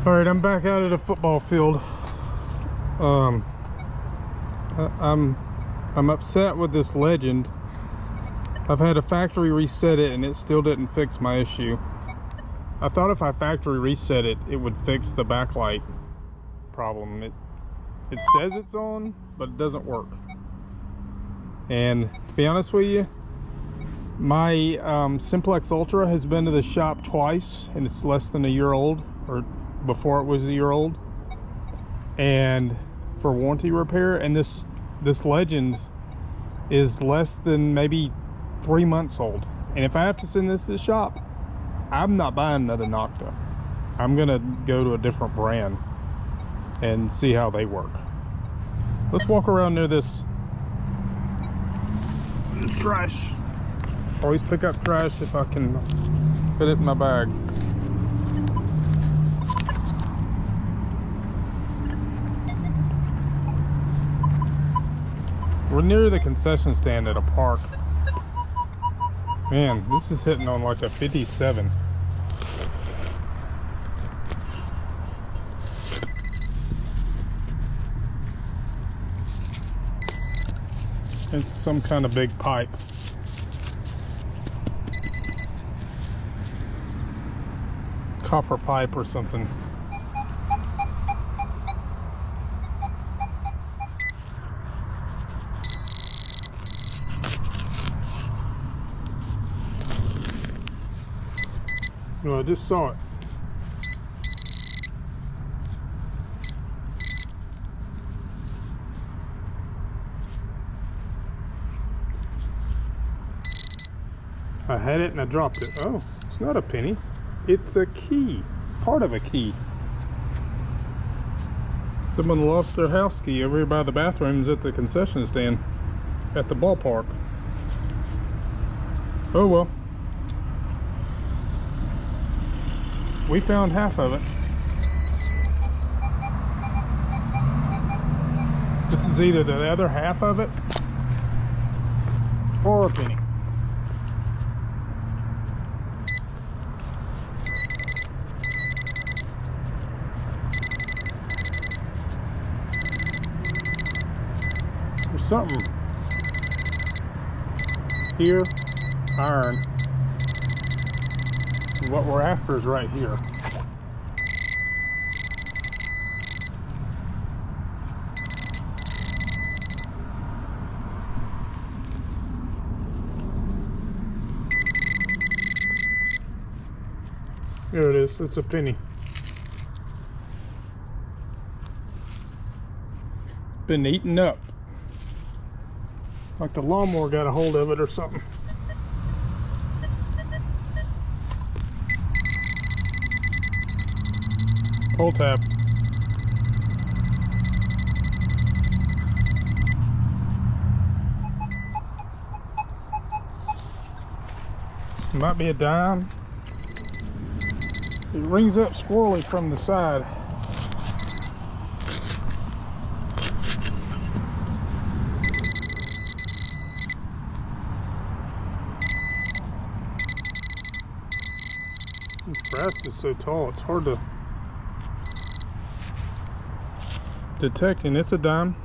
All right, I'm back out at the football field. I'm upset with this Legend. I've had a factory reset it and it still didn't fix my issue. I thought if I factory reset it, it would fix the backlight problem. It says it's on, but it doesn't work. And to be honest with you, my Simplex Ultra has been to the shop twice, and it's less than a year old, or before it was a year old, and for warranty repair. And this Legend is less than maybe 3 months old. And if I have to send this to the shop, I'm not buying another Nocta. I'm gonna go to a different brand and see how they work. Let's walk around near this trash. Always pick up trash if I can fit it in my bag. We're near the concession stand at a park. Man, this is hitting on like a 57. It's some kind of big pipe. Copper pipe or something. No, I just saw it. I had it and I dropped it. Oh, it's not a penny. It's a key. Part of a key. Someone lost their house key over here by the bathrooms at the concession stand at the ballpark. Oh well. We found half of it. This is either the other half of it or a penny. There's something here, iron. What we're after is right here. There it is. It's a penny. It's been eaten up. Like the lawnmower got a hold of it or something. Pull tab. Might be a dime. It rings up squirrely from the side. This grass is so tall, it's hard to detect, and it's a dime.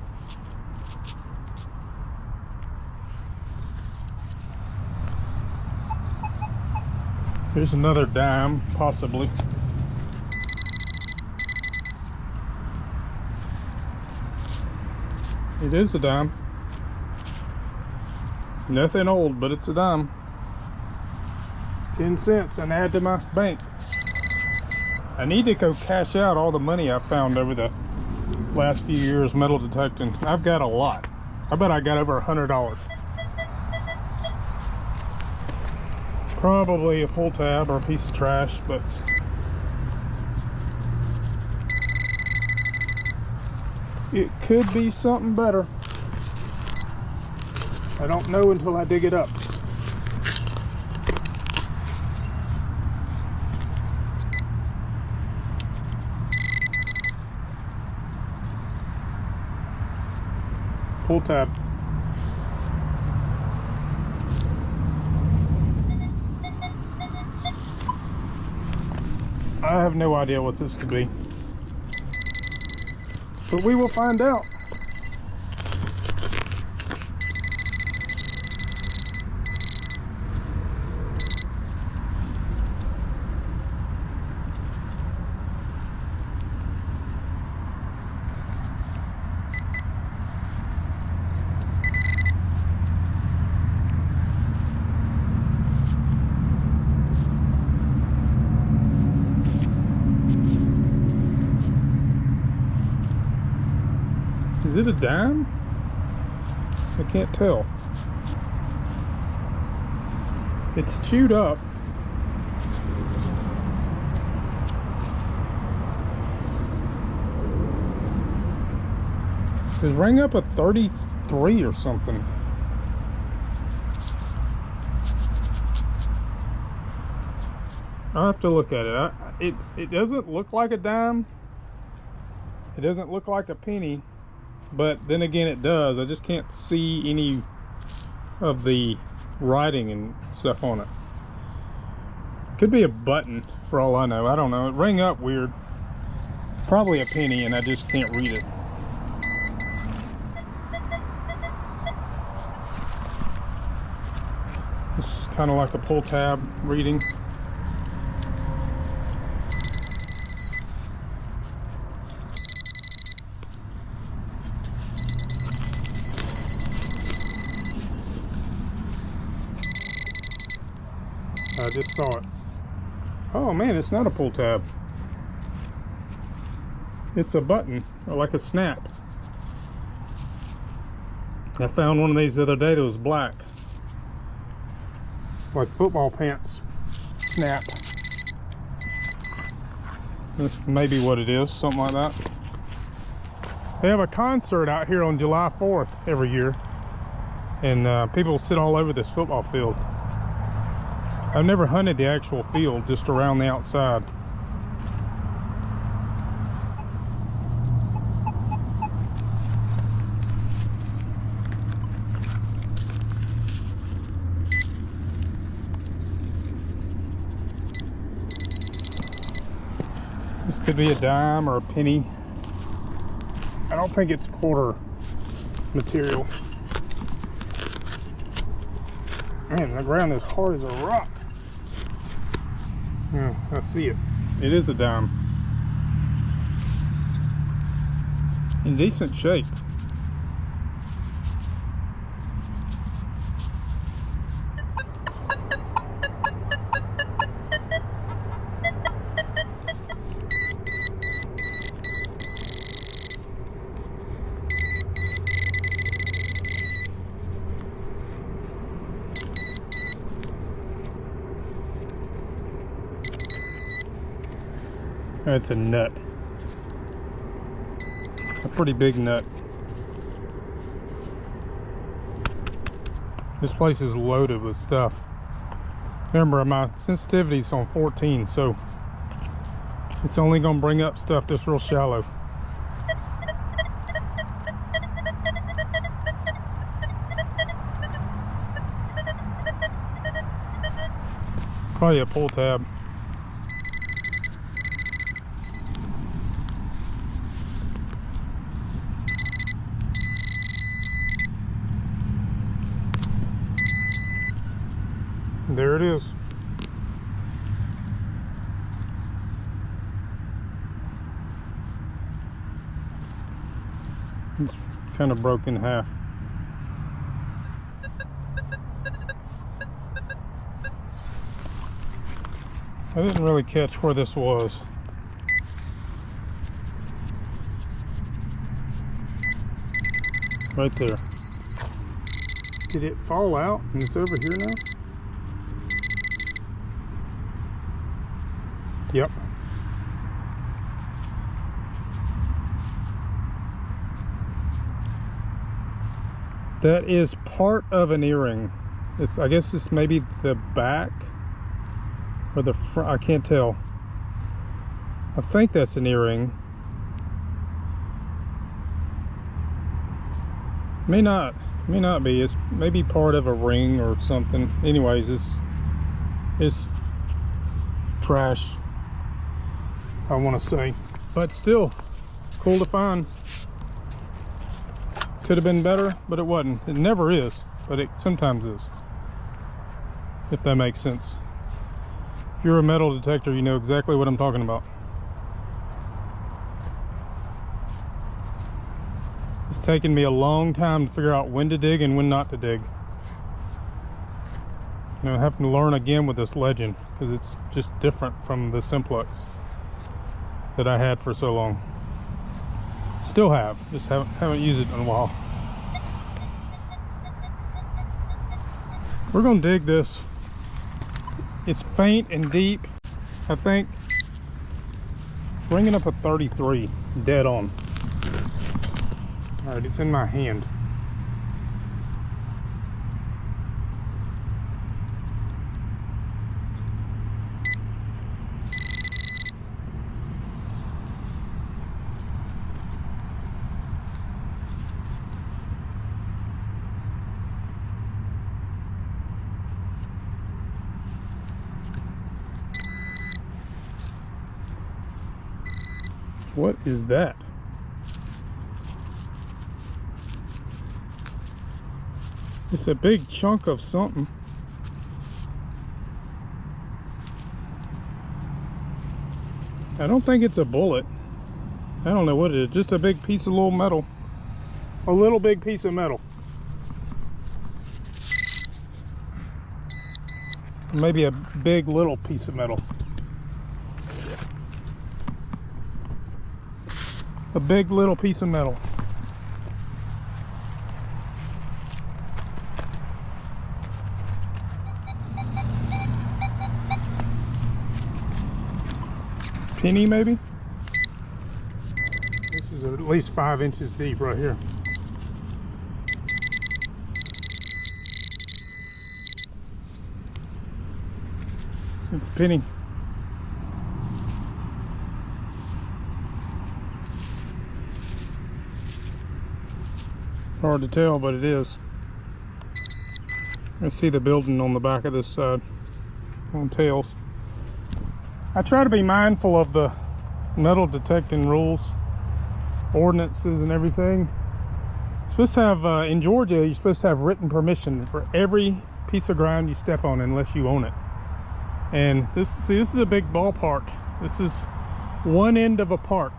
Here's another dime, possibly. It is a dime. Nothing old, but it's a dime. 10 cents and add to my bank. I need to go cash out all the money I found over the last few years metal detecting. I've got a lot. I bet I got over $100. Probably a pull tab or a piece of trash, but it could be something better. I don't know until I dig it up. Pull tab. I have no idea what this could be, but we will find out. Is it a dime? I can't tell. It's chewed up. It rang up a 33 or something. I'll have to look at it. It doesn't look like a dime. It doesn't look like a penny. But then again, it does. I just can't see any of the writing and stuff on it. Could be a button for all I know. I don't know. It rang up weird. Probably a penny and I just can't read it. It's kind of like a pull tab reading. I just saw it. Oh man, it's not a pull tab. It's a button, or like a snap. I found one of these the other day that was black. Like football pants snap. That's maybe what it is, something like that. They have a concert out here on July 4th every year. And people sit all over this football field. I've never hunted the actual field, just around the outside. This could be a dime or a penny. I don't think it's quarter material. Man, the ground is hard as a rock. Yeah, I see it. It is a dime. In decent shape. It's a nut. A pretty big nut. This place is loaded with stuff. Remember, my sensitivity's on 14, so it's only gonna bring up stuff that's real shallow. Probably a pull tab. There it is. It's kind of broke in half. I didn't really catch where this was. Right there. Did it fall out and it's over here now? Yep. That is part of an earring. I guess this may be the back or the front. I can't tell. I think that's an earring. May not be. It's maybe part of a ring or something. Anyways, it's trash. I want to say. But still, cool to find. Could have been better, but it wasn't. It never is, but it sometimes is. If that makes sense. If you're a metal detector, you know exactly what I'm talking about. It's taken me a long time to figure out when to dig and when not to dig. You know, I have to learn again with this Legend because it's just different from the Simplex that I had for so long. Still have, just haven't used it in a while. We're gonna dig this. It's faint and deep. I think bringing up a 33 dead on. All right, it's in my hand. What is that? It's a big chunk of something. I don't think it's a bullet. I don't know what it is. Just a big piece of little metal. A little big piece of metal. Maybe a big little piece of metal. A big little piece of metal. Penny maybe? This is at least 5 inches deep right here. It's a penny. Hard to tell, but it is. I see the building on the back of this side on tails. I try to be mindful of the metal detecting rules, ordinances and everything. You're supposed to have, in Georgia, you're supposed to have written permission for every piece of ground you step on unless you own it. And this is a big ballpark. This is one end of a park.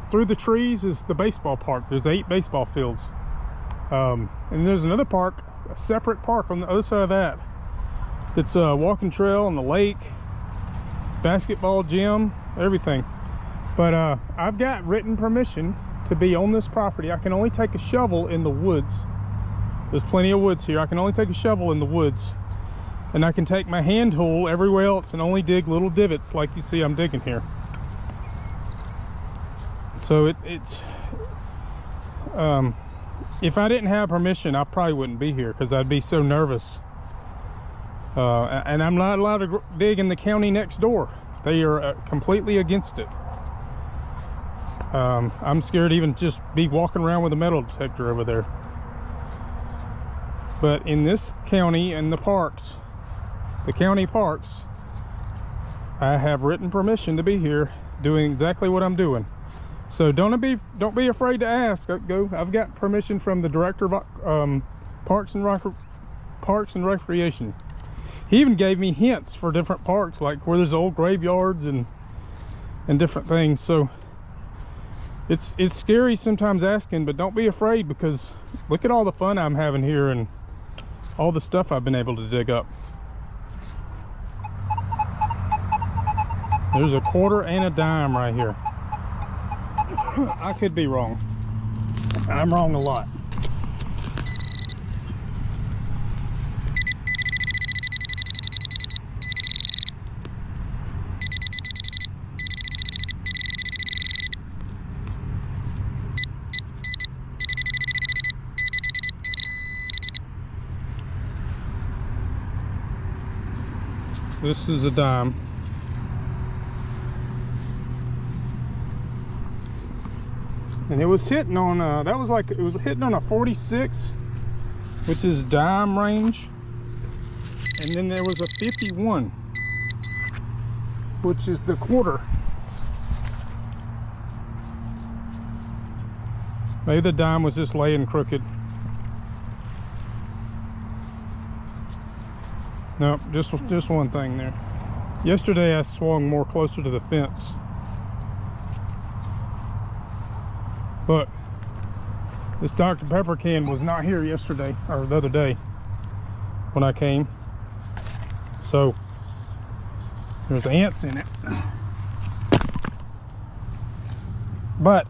Through the trees is the baseball park. There's 8 baseball fields. And there's another park, a separate park on the other side of that. That's a walking trail on the lake, basketball gym, everything. But I've got written permission to be on this property. I can only take a shovel in the woods. There's plenty of woods here. I can only take a shovel in the woods. And I can take my hand tool everywhere else and only dig little divots like you see I'm digging here. So it's if I didn't have permission, I probably wouldn't be here because I'd be so nervous. And I'm not allowed to dig in the county next door. They are completely against it. I'm scared to even just be walking around with a metal detector over there. But in this county and the parks, the county parks, I have written permission to be here doing exactly what I'm doing. So don't be afraid to ask. I've got permission from the director of Parks and Recreation. He even gave me hints for different parks, like where there's old graveyards and different things. So it's scary sometimes asking, but don't be afraid, because look at all the fun I'm having here and all the stuff I've been able to dig up. There's a quarter and a dime right here. I could be wrong. I'm wrong a lot. This is a dime. And it was hitting on it was hitting on a 46, which is dime range. And then there was a 51, which is the quarter. Maybe the dime was just laying crooked. Nope, just one thing there. Yesterday I swung more closer to the fence. Look, this Dr. Pepper can was not here yesterday, or the other day when I came. So there's ants in it. But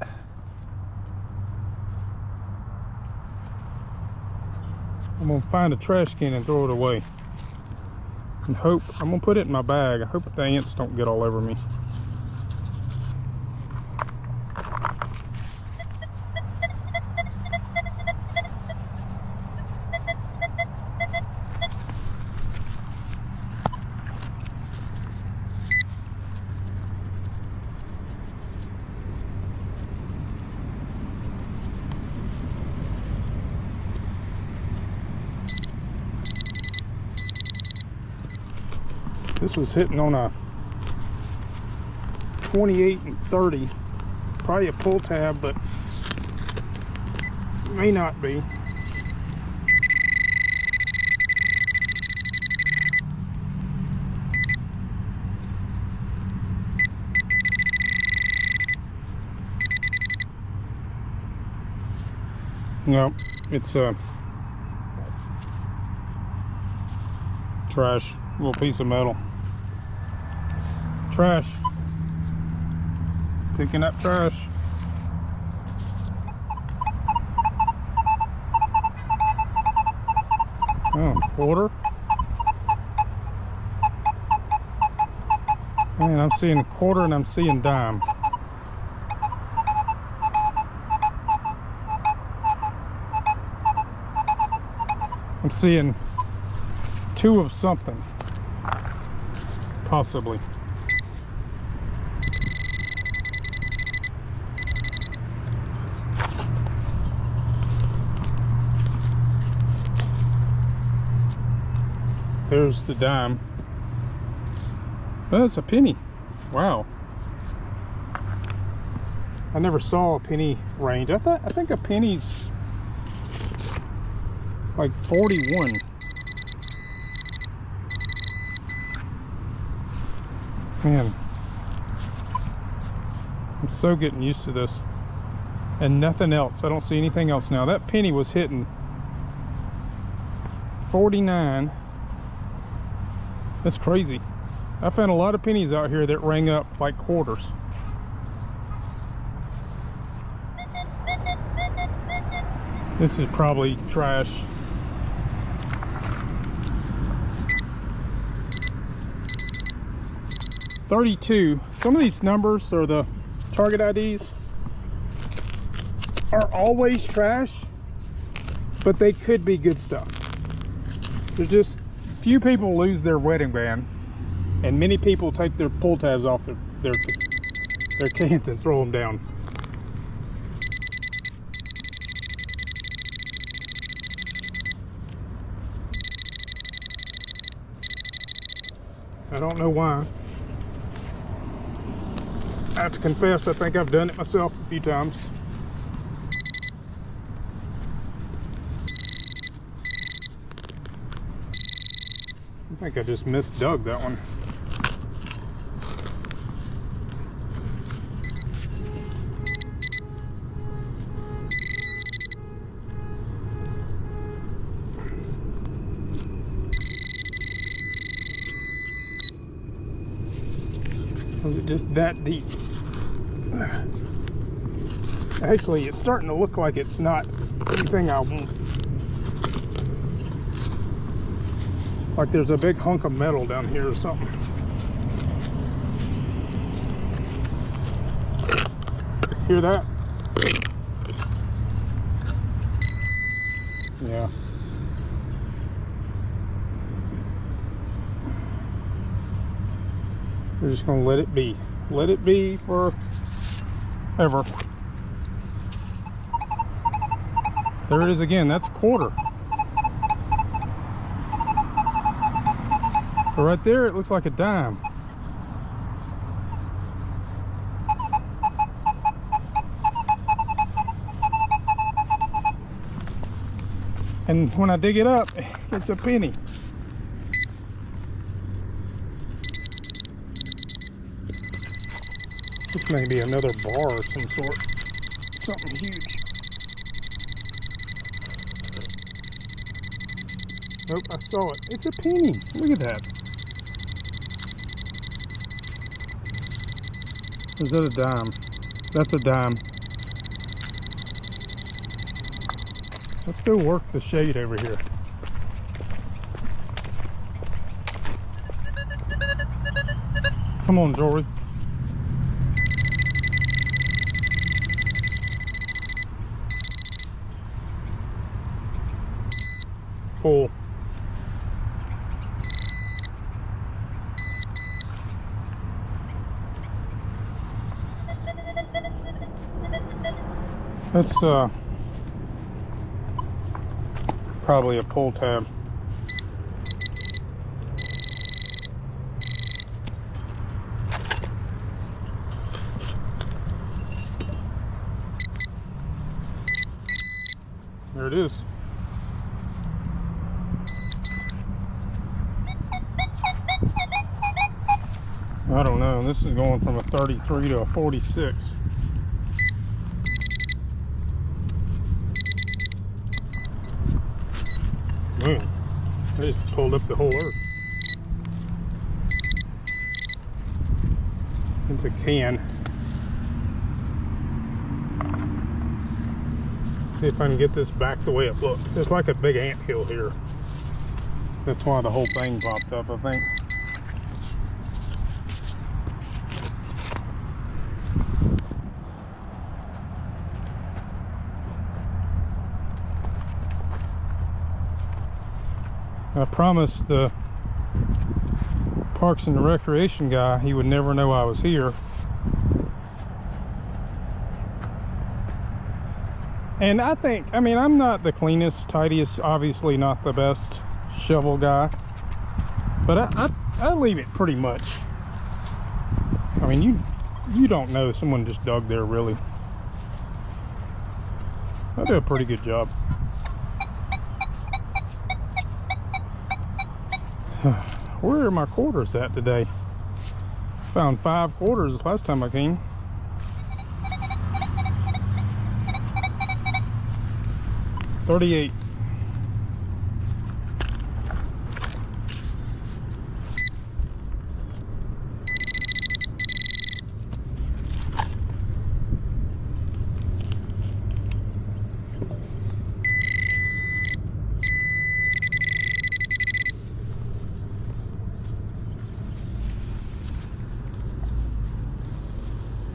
I'm gonna find a trash can and throw it away. And hope, I'm gonna put it in my bag. I hope the ants don't get all over me. This was hitting on a 28 and 30. Probably a pull tab, but may not be. No, it's a trash, little piece of metal. Trash. Picking up trash. Oh, quarter. Man, I'm seeing quarter and I'm seeing dime. I'm seeing two of something. Possibly. There's the dime. Oh, that's a penny. Wow. I never saw a penny range. I think a penny's like 41. Man, I'm so getting used to this. And nothing else. I don't see anything else now. That penny was hitting 49. That's crazy. I found a lot of pennies out here that rang up like quarters. This is probably trash. $32. Some of these numbers, or the target IDs, are always trash, but they could be good stuff. There's just few people lose their wedding band, and many people take their pull tabs off their cans and throw them down. I don't know why. I have to confess, I think I've done it myself a few times. I think I just misdug that one. Was it just that deep? Actually, it's starting to look like it's not anything I want. Like there's a big hunk of metal down here or something. Hear that? Yeah. We're just gonna let it be. Let it be forever. There it is again. That's a quarter. But right there, it looks like a dime. And when I dig it up, it's a penny. This may be another bar of some sort. Something huge. Nope, I saw it. It's a penny. Look at that. Is that a dime? That's a dime. Let's go work the shade over here. Come on, Jory. Full. That's probably a pull tab. There it is. I don't know. This is going from a 33 to a 46. Man, they just pulled up the whole earth. It's a can. See if I can get this back the way it looks. There's like a big anthill here. That's why the whole thing popped up, I think. I promised the Parks and Recreation guy he would never know I was here. And I think, I mean, I'm not the cleanest, tidiest, obviously not the best shovel guy, but I leave it pretty much. I mean, you don't know, someone just dug there, really. I do a pretty good job. Where are my quarters at today? Found 5 quarters last time I came. $38.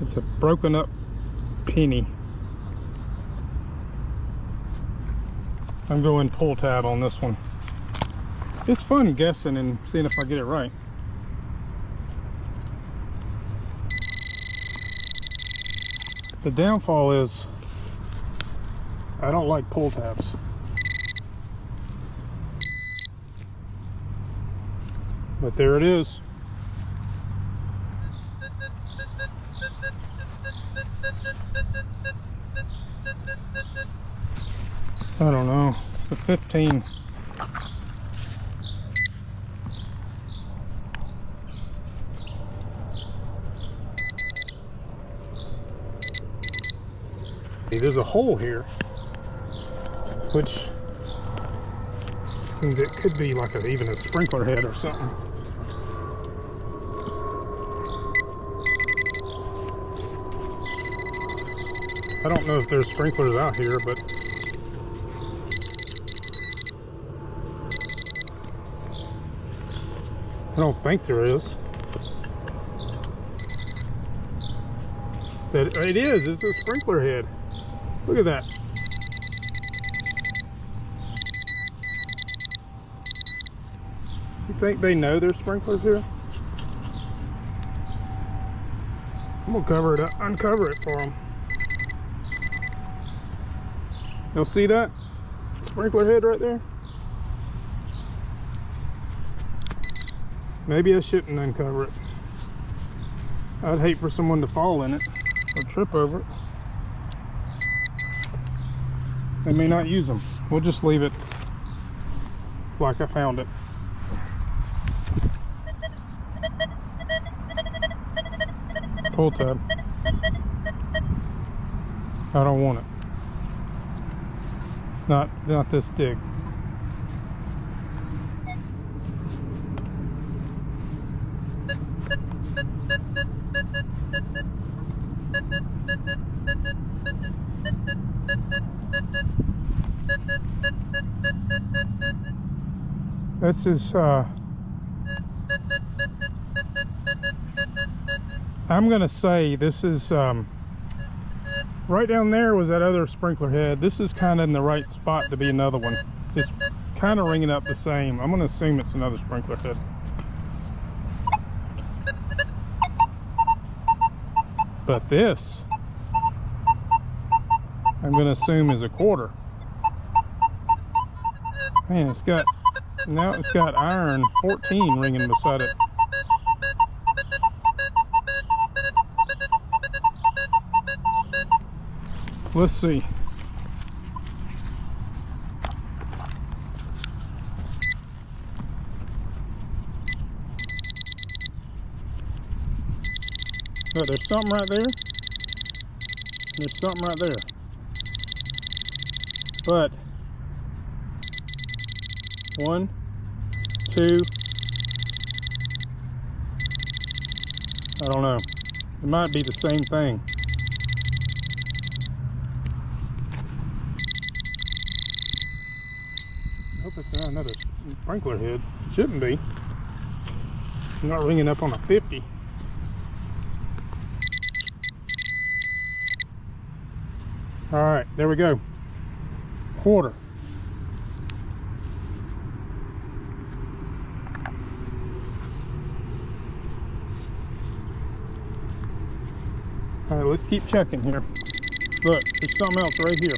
It's a broken up penny. I'm going pull tab on this one. It's fun guessing and seeing if I get it right. The downfall is I don't like pull tabs. But there it is. I don't know, the 15. There's a hole here, which means it could be like even a sprinkler head or something. I don't know if there's sprinklers out here, but I don't think there is. It is, it's a sprinkler head. Look at that. You think they know there's sprinklers here? I'm gonna cover it up, uncover it for them. You'll see that sprinkler head right there? Maybe I shouldn't uncover it. I'd hate for someone to fall in it or trip over it. They may not use them. We'll just leave it like I found it. Pull tab. I don't want it. Not this dig. This is I'm gonna say this is right down there was that other sprinkler head. This is kind of in the right spot to be another one. It's kind of ringing up the same. I'm gonna assume it's another sprinkler head. But this, I'm gonna assume is a quarter. Man, it's got iron 14 ringing beside it. Let's see. Oh, there's something right there. There's something right there. But 1, 2, I don't know. It might be the same thing. I hope it's not another sprinkler head. It shouldn't be. It's not ringing up on a 50. All right, there we go. Quarter. All right, let's keep checking here. Look, there's something else right here.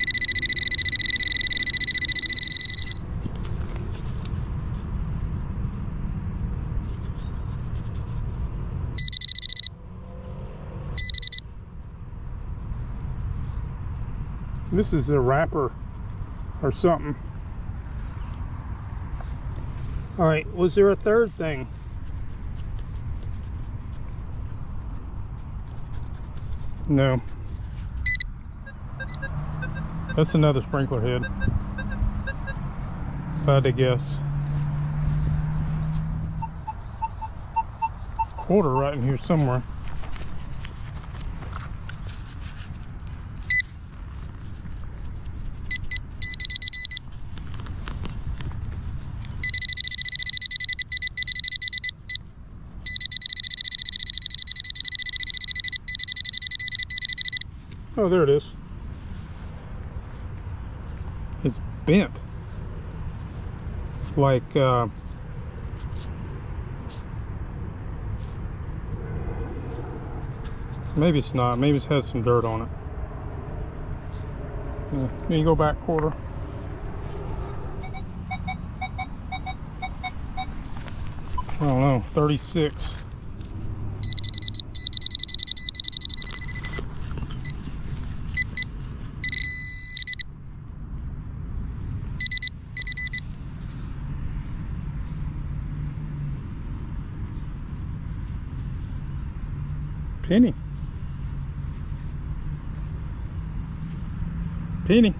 This is a wrapper or something. All right, was there a third thing? No. That's another sprinkler head. If I had to guess. Quarter right in here somewhere. Oh, there it is. It's bent. Like, maybe it's not. Maybe it has some dirt on it. Can you go back quarter? I don't know, 36. Penny. Penny.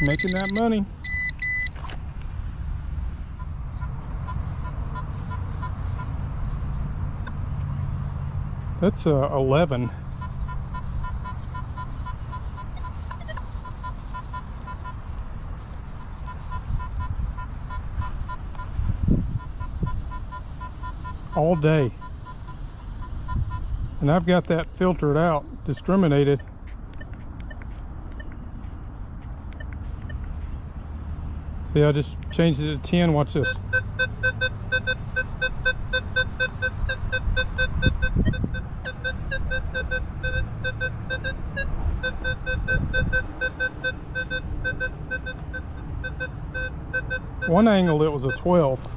Making that money. That's 11. All day, and I've got that filtered out, discriminated. See, I just changed it to 10. Watch this. One angle it was a 12.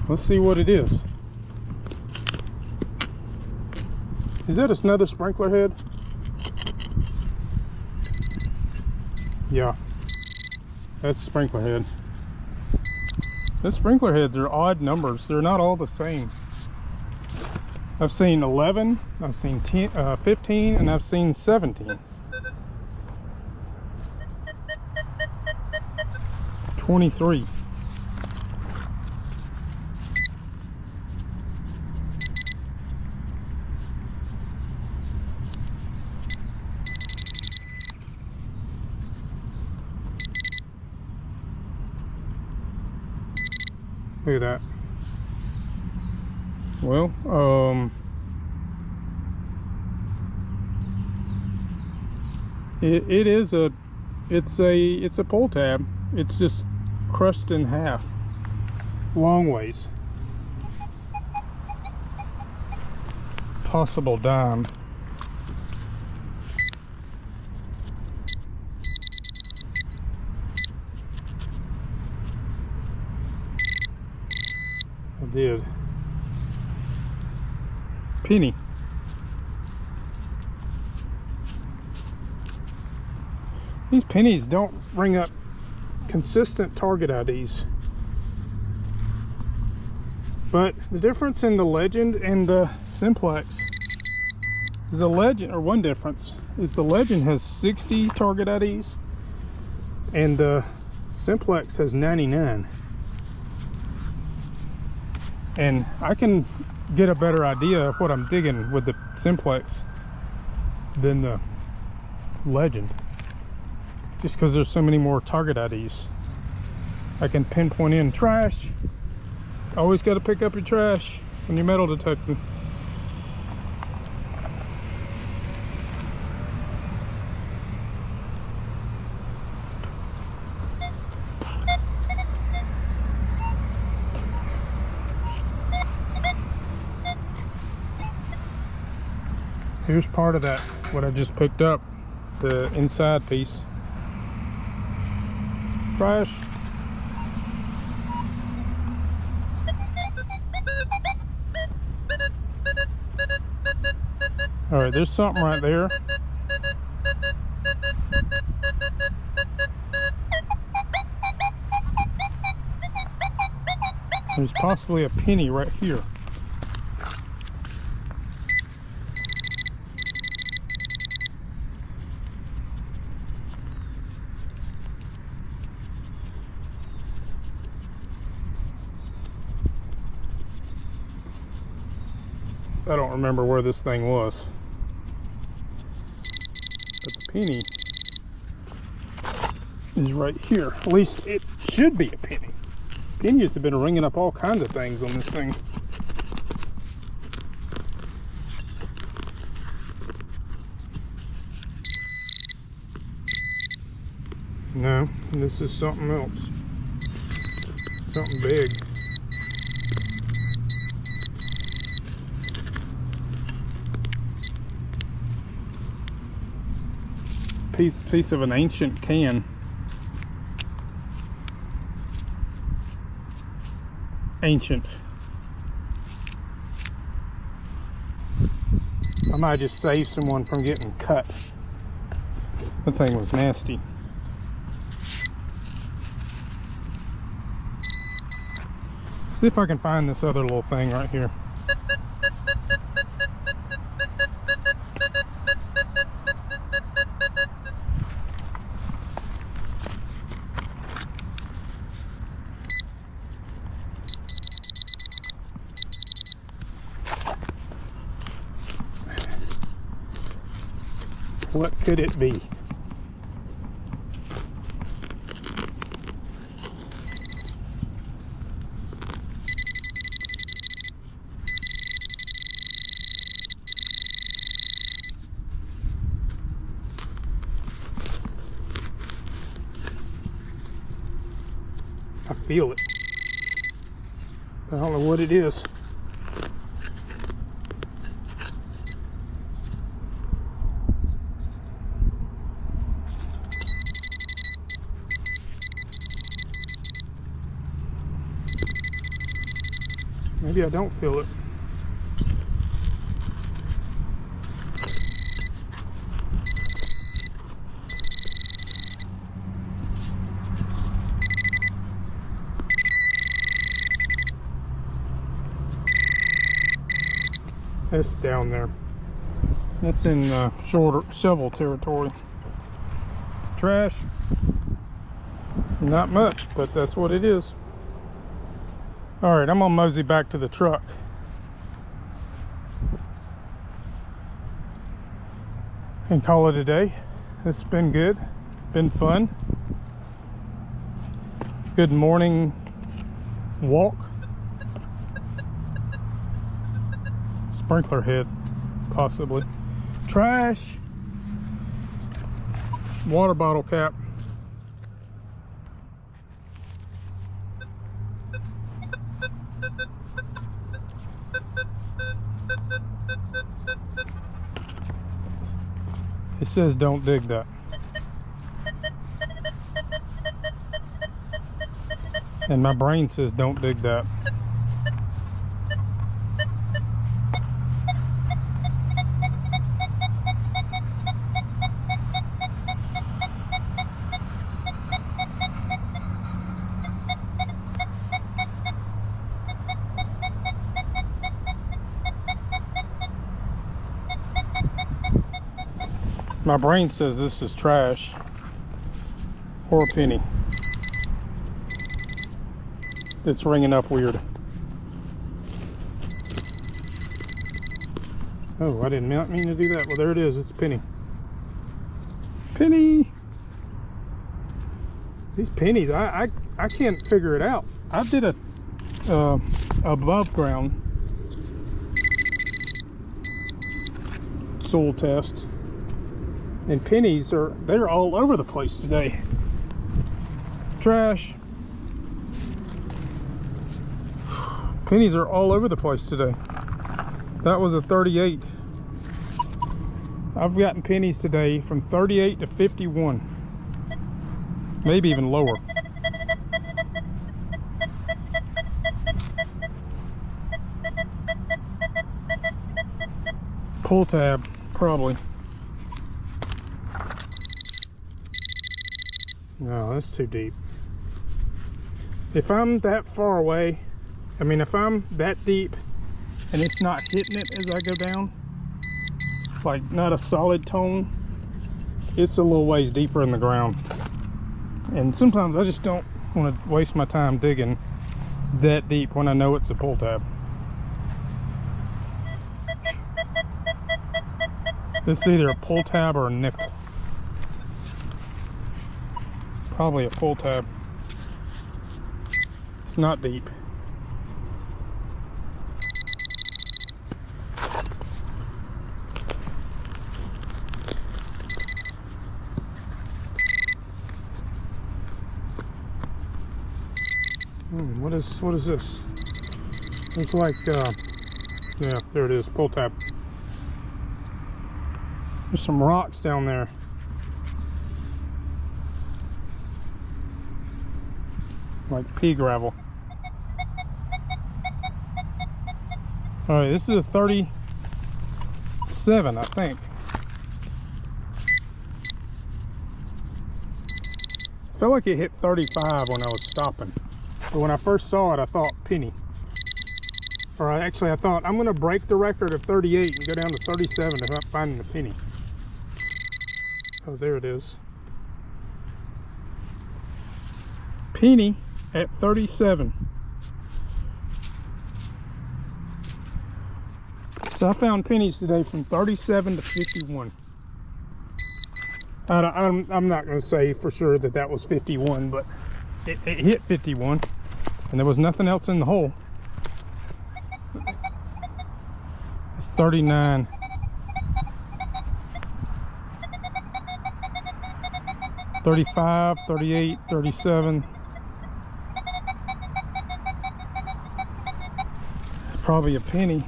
Let's see what it is. Is that another sprinkler head? Yeah, that's sprinkler head. The sprinkler heads are odd numbers. They're not all the same. I've seen 11, I've seen 10, 15, and I've seen 17. 23. Look at that. Well, it's a pull tab. It's just crushed in half, long ways. Possible dime. I did. Penny. These pennies don't ring up consistent target IDs. But the difference in the Legend and the Simplex, the Legend, or one difference, is the Legend has 60 target IDs and the Simplex has 99. And I can get a better idea of what I'm digging with the Simplex than the Legend, just because there's so many more target IDs. I can pinpoint in trash. Always got to pick up your trash when you're metal detecting. Here's part of that, what I just picked up, the inside piece. Trash. All right, there's something right there. There's possibly a penny right here. I don't remember where this thing was, but the penny is right here. At least it should be a penny. Pennies have been ringing up all kinds of things on this thing. No, this is something else. Something big. Piece of an ancient can. Ancient. I might just save someone from getting cut. That thing was nasty. See if I can find this other little thing right here. What could it be? I feel it. I don't know what it is. Maybe I don't feel it. That's down there. That's in shorter shovel territory. Trash. Not much, but that's what it is. Alright, I'm gonna mosey back to the truck. And call it a day. It's been good. Been fun. Good morning walk. Sprinkler head, possibly. Trash. Water bottle cap. It says don't dig that. And my brain says don't dig that. My brain says this is trash or a penny. It's ringing up weird. Oh, I did not mean to do that. Well, there it is. It's a penny. Penny! These pennies, I can't figure it out. I did a above ground soil test. And pennies they're all over the place today. Trash. Pennies are all over the place today. That was a 38. I've gotten pennies today from 38 to 51. Maybe even lower. Pull tab, probably. No, that's too deep. If I'm that far away, I mean, if I'm that deep and it's not hitting it as I go down, like not a solid tone, it's a little ways deeper in the ground. And sometimes I just don't want to waste my time digging that deep when I know it's a pull tab. This is either a pull tab or a nickel. Probably a pull tab. It's not deep. What is this? It's like yeah, there it is, pull tab. There's some rocks down there. Like pea gravel. Alright, this is a 37, I think. I felt like it hit 35 when I was stopping. But when I first saw it, I thought penny. Or I thought I'm going to break the record of 38 and go down to 37 if I'm finding a penny. Oh, there it is. Penny at 37. So I found pennies today from 37 to 51. I'm not going to say for sure that that was 51, but it hit 51. And there was nothing else in the hole. It's 39. $35, $38, $37. Probably a penny.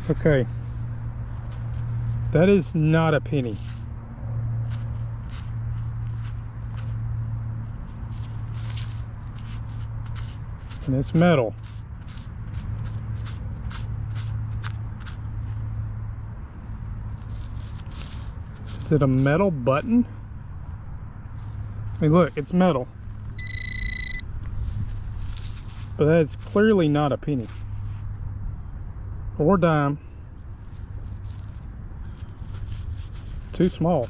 Okay, that is not a penny. And it's metal. Is it a metal button? I mean, look, it's metal. But that's clearly not a penny. Or dime. Too small.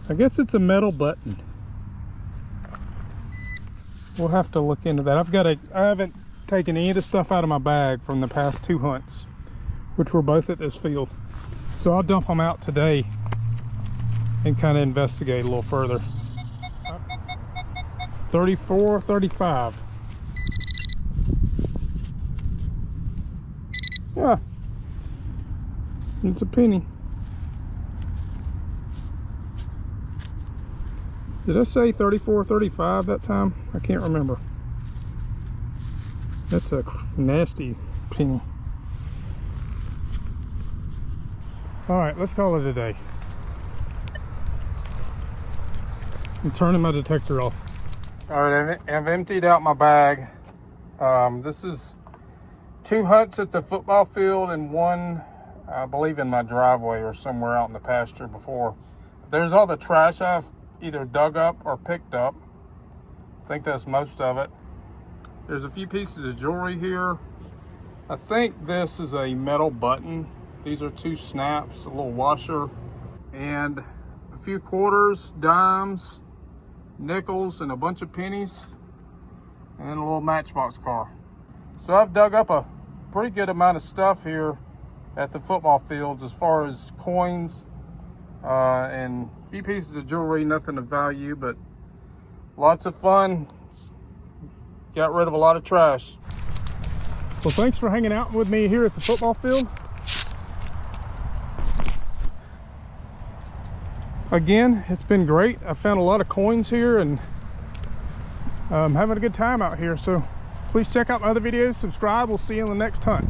I guess it's a metal button. We'll have to look into that. I haven't taken any of the stuff out of my bag from the past 2 hunts, which were both at this field. So I'll dump them out today and kind of investigate a little further. 34, 35. Yeah, it's a penny. Did I say 34, 35 that time? I can't remember. That's a nasty penny. All right, let's call it a day. I'm turning my detector off. All right, I've emptied out my bag. This is 2 hunts at the football field and 1, I believe, in my driveway or somewhere out in the pasture before. There's all the trash I've either dug up or picked up. I think that's most of it. There's a few pieces of jewelry here. I think this is a metal button. These are 2 snaps, a little washer, and a few quarters, dimes, nickels, and a bunch of pennies, and a little Matchbox car. So I've dug up a pretty good amount of stuff here at the football fields as far as coins and a few pieces of jewelry, nothing of value, but lots of fun. Got rid of a lot of trash. Well, thanks for hanging out with me here at the football field. Again, it's been great. I found a lot of coins here and having a good time out here. So please check out my other videos, subscribe. We'll see you in the next hunt.